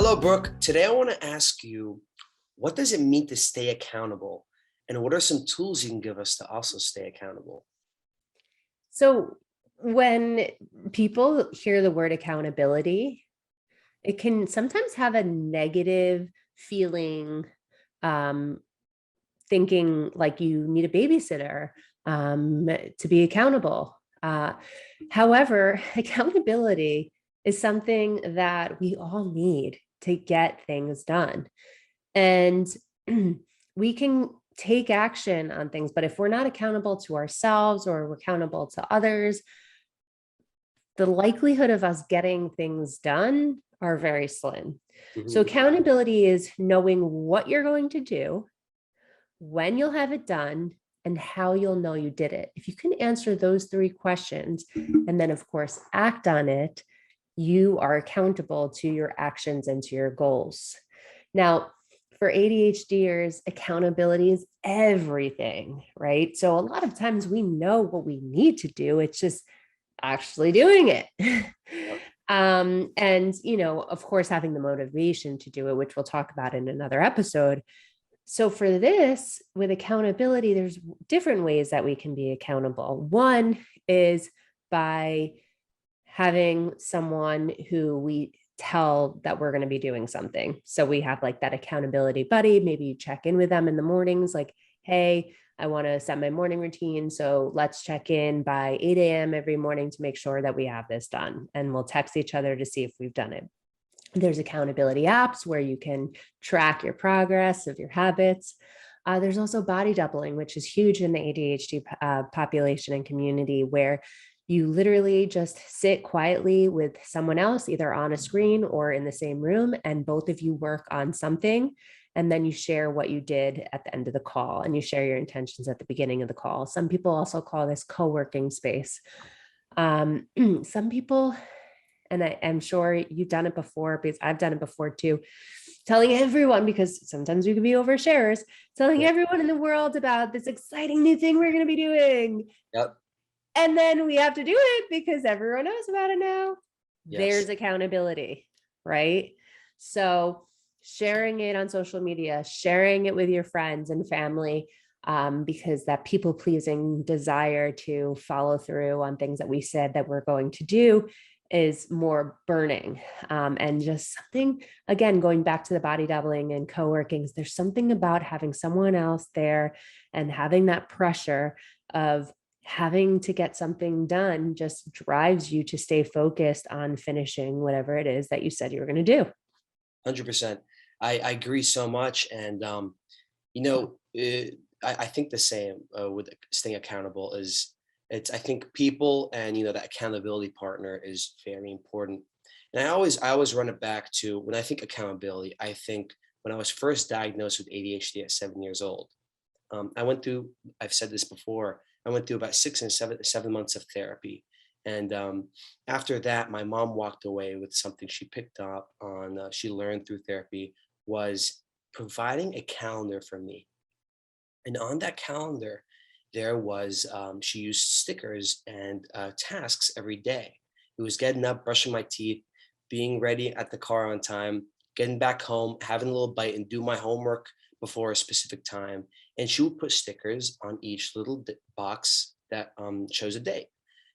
Hello, Brooke. Today I want to ask you, what does it mean to stay accountable? And what are some tools you can give us to also stay accountable? So when people hear the word accountability, it can sometimes have a negative feeling, um, thinking like you need a babysitter to be accountable. However, accountability is something that we all need to get things done. And we can take action on things, but if we're not accountable to ourselves or we're accountable to others, the likelihood of us getting things done are very slim. So Mhm. accountability is knowing what you're going to do, when you'll have it done, and how you'll know you did it. If you can answer those three questions and then, of course, act on it, you are accountable to your actions and to your goals. Now, for ADHDers, accountability is everything, right? So a lot of times we know what we need to do. It's just actually doing it. Yep. And, of course, having the motivation to do it, which we'll talk about in another episode. So for this, with accountability, there's different ways that we can be accountable. One is by having someone who we tell that we're going to be doing something. So we have like that accountability buddy. Maybe you check in with them in the mornings, like, hey, I want to set my morning routine. So let's check in by 8 a.m. every morning to make sure that we have this done. And we'll text each other to see if we've done it. There's accountability apps where you can track your progress of your habits. There's also body doubling, which is huge in the ADHD population and community, where you literally just sit quietly with someone else, either on a screen or in the same room, and both of you work on something. And then you share what you did at the end of the call, and you share your intentions at the beginning of the call. Some people also call this co-working space. Some people, and I'm sure you've done it before because I've done it before too, telling everyone, because sometimes we can be oversharers, telling Yep. everyone in the world about this exciting new thing we're going to be doing. Yep. And then we have to do it because everyone knows about it now. Yes. There's accountability, right? So sharing it on social media, sharing it with your friends and family, because that people pleasing desire to follow through on things that we said that we're going to do is more burning. And just something, again, going back to the body doubling and co-workings, there's something about having someone else there and having that pressure of having to get something done just drives you to stay focused on finishing whatever it is that you said you were going to do. 100%. I agree so much. And, you know, I think the same with staying accountable is I think people and, that accountability partner is very important. And I always run it back to when I think accountability, I think when I was first diagnosed with ADHD at 7 years old. I went through, I've said this before, I went through about 6 and 7 months of therapy. And after that, my mom walked away with something she picked up on, she learned through therapy, was providing a calendar for me. And on that calendar, there was, she used stickers and tasks every day. It was getting up, brushing my teeth, being ready at the car on time, getting back home, having a little bite and do my homework before a specific time. And she would put stickers on each little box that shows a date.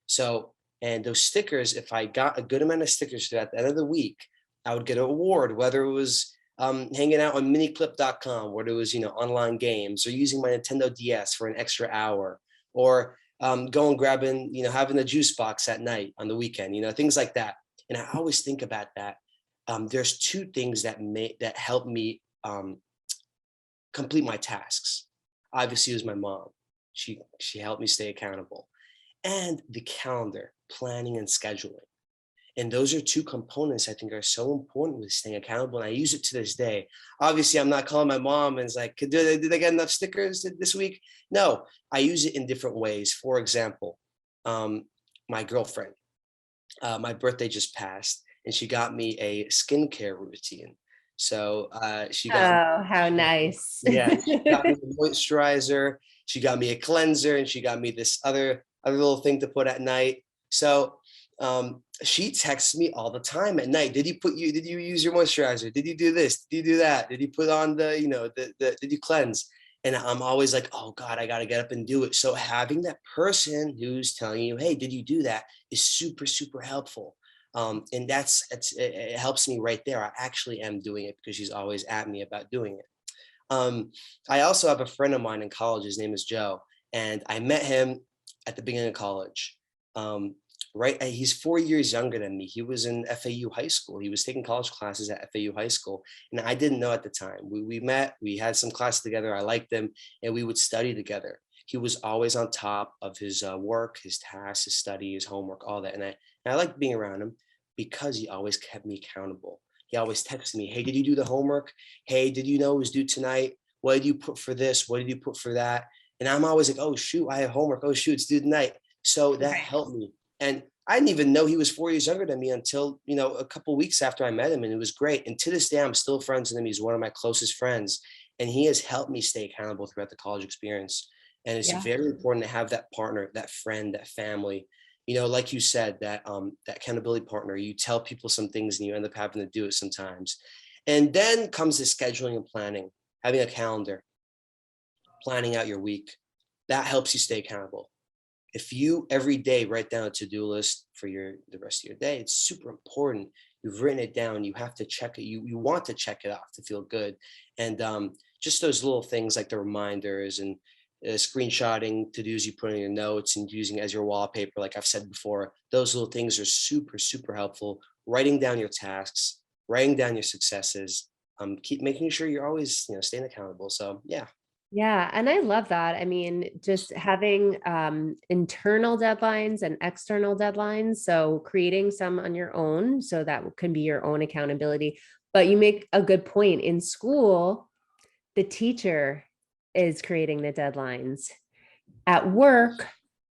So, and those stickers, if I got a good amount of stickers at the end of the week, I would get an award, whether it was hanging out on miniclip.com, where there was, online games, or using my Nintendo DS for an extra hour, or going grabbing, having a juice box at night on the weekend, things like that. And I always think about that. There's two things that help me complete my tasks. Obviously, it was my mom. She helped me stay accountable, and the calendar, planning and scheduling. And those are two components I think are so important with staying accountable. And I use it to this day. Obviously, I'm not calling my mom and it's like, did I get enough stickers this week? No, I use it in different ways. For example, my girlfriend, my birthday just passed, and she got me a skincare routine. So she got, Oh, how nice. yeah, she got me a moisturizer, she got me a cleanser, and she got me this other little thing to put at night. So She texts me all the time at night. Did you use your moisturizer? Did you do this? Did you do that? Did you put on did you cleanse? And I'm always like, oh God, I got to get up and do it. So having that person who's telling you, hey, did you do that, is super, super helpful. And it helps me right there. I actually am doing it because she's always at me about doing it. I also have a friend of mine in college. His name is Joe, and I met him at the beginning of college. He's 4 years younger than me. He was in FAU high school. He was taking college classes at FAU high school, and I didn't know at the time. We met, we had some classes together. I liked him, and we would study together. He was always on top of his work, his tasks, his study, his homework, all that. And I liked being around him because he always kept me accountable. He always texted me, hey, did you do the homework? Hey, did you know it was due tonight? What did you put for this? What did you put for that? And I'm always like, oh, shoot, I have homework. Oh, shoot, it's due tonight. So that helped me. And I didn't even know he was 4 years younger than me until, a couple of weeks after I met him. And it was great. And to this day, I'm still friends with him. He's one of my closest friends. And he has helped me stay accountable throughout the college experience. And it's very important to have that partner, that friend, that family. Like you said, that accountability partner. You tell people some things and you end up having to do it sometimes. And then comes the scheduling and planning, having a calendar, planning out your week. That helps you stay accountable. If you every day write down a to-do list for the rest of your day, it's super important. You've written it down. You have to check it. You want to check it off to feel good. And just those little things like the reminders and screenshotting to-dos you put in your notes and using as your wallpaper, like I've said before, those little things are super, super helpful. Writing down your tasks, writing down your successes, keep making sure you're always, staying accountable. So yeah. Yeah. And I love that. I mean, just having internal deadlines and external deadlines. So creating some on your own, so that can be your own accountability. But you make a good point. In school, the teacher is creating the deadlines. At work,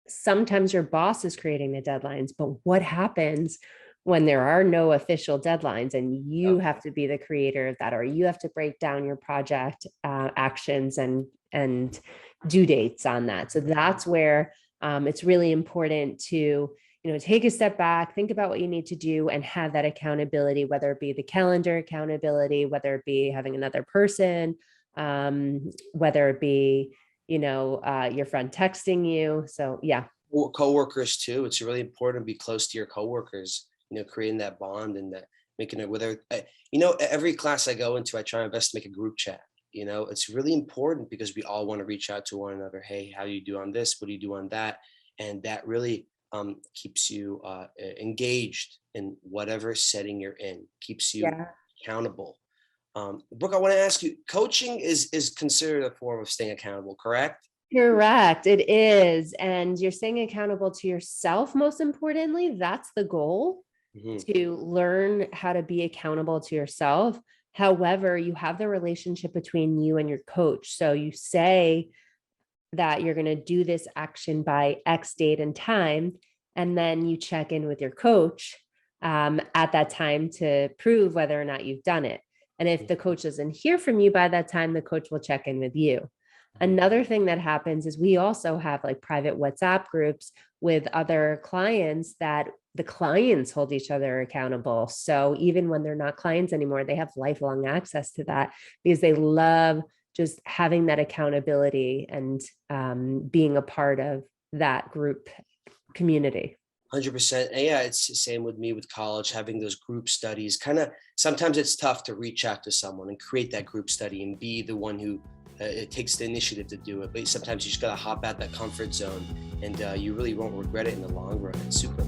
sometimes your boss is creating the deadlines. But what happens when there are no official deadlines and you have to be the creator of that, or you have to break down your project actions and due dates on that? So that's where it's really important to, take a step back, think about what you need to do, and have that accountability, whether it be the calendar accountability, whether it be having another person, whether it be, your friend texting you. So yeah. Coworkers too. It's really important to be close to your coworkers, creating that bond and that making it every class I go into, I try my best to make a group chat. It's really important because we all want to reach out to one another. Hey, how do you do on this? What do you do on that? And that really keeps you engaged in whatever setting you're in, keeps you accountable. Brooke, I want to ask you, coaching is considered a form of staying accountable, correct? Correct. It is. And you're staying accountable to yourself. Most importantly, that's the goal, to learn how to be accountable to yourself. However, you have the relationship between you and your coach. So you say that you're going to do this action by X date and time, and then you check in with your coach at that time to prove whether or not you've done it. And if the coach doesn't hear from you by that time, the coach will check in with you. Another thing that happens is we also have like private WhatsApp groups with other clients that the clients hold each other accountable. So even when they're not clients anymore, they have lifelong access to that because they love just having that accountability and being a part of that group community. 100%. And yeah, it's the same with me with college, having those group studies. Sometimes it's tough to reach out to someone and create that group study and be the one who it takes the initiative to do it. But sometimes you just got to hop out that comfort zone, and you really won't regret it in the long run. It's super